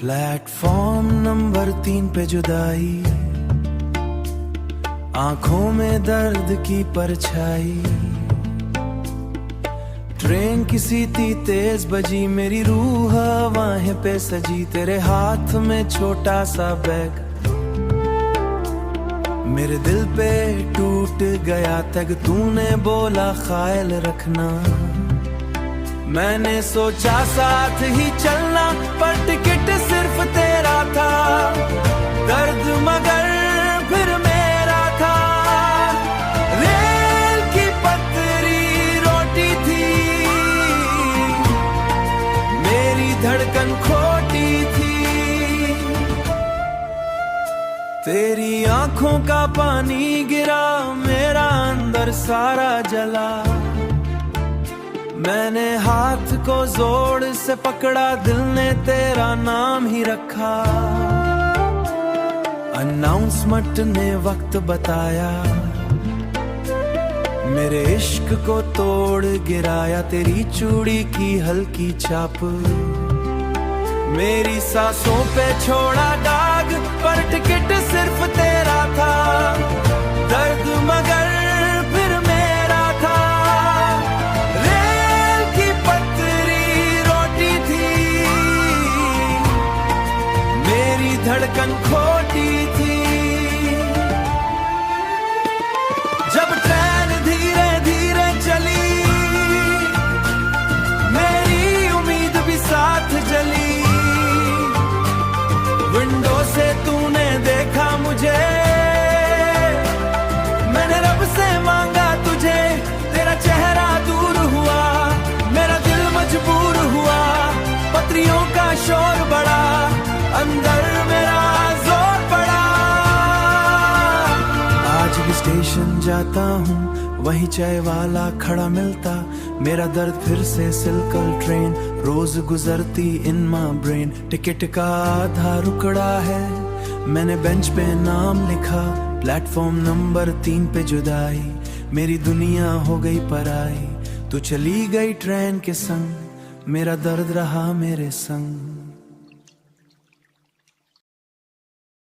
Platform number 3 पे जुदाई, आंखों में दर्द की परछाई। ट्रेन किसी थी तेज बजी, मेरी रूह हवाएं पे सजी। तेरे हाथ में छोटा सा बैग, मेरे दिल पे टूट गया तग। तूने बोला ख्याल रखना, मैंने सोचा साथ ही चलना, पर टिकट सिर्फ तेरा था। दर्द मगर फिर मेरा था। रेल की पतरी रोटी थी, मेरी धड़कन खोटी थी। तेरी आंखों का पानी गिरा, मेरा अंदर सारा जला। मैंने हाथ को जोर से पकड़ा, दिल ने तेरा नाम ही रखा। अनाउंसमेंट ने वक्त बताया, मेरे इश्क को तोड़ गिराया। तेरी चूड़ी की हल्की छाप, मेरी सांसों पे छोड़ा दाग, पर टिकट सिर्फ तेरा था। दर्द मगर फिर मेरा था। रेल की पतरी रोटी थी, मेरी धड़कन खोटी थी। जब ट्रेन धीरे धीरे चली, मेरी उम्मीद भी साथ जली। विंडो से तूने देखा मुझे, मैंने रब से मांगा तुझे। तेरा चेहरा दूर हुआ, मेरा दिल मजबूर हुआ। पत्रियों का शोर बढ़ा, अंदर मेरा जोर पड़ा। आज भी स्टेशन जाता हूँ, वही चाय वाला खड़ा मिलता। मेरा दर्द फिर से सिलकल ट्रेन, रोज गुजरती इन माय ब्रेन। टिकट का आधा रुकड़ा है, मैंने बेंच पे नाम लिखा। प्लेटफॉर्म नंबर 3 पे जुदाई, मेरी दुनिया हो गई पराई। तू चली गई ट्रेन के संग, मेरा दर्द रहा मेरे संग।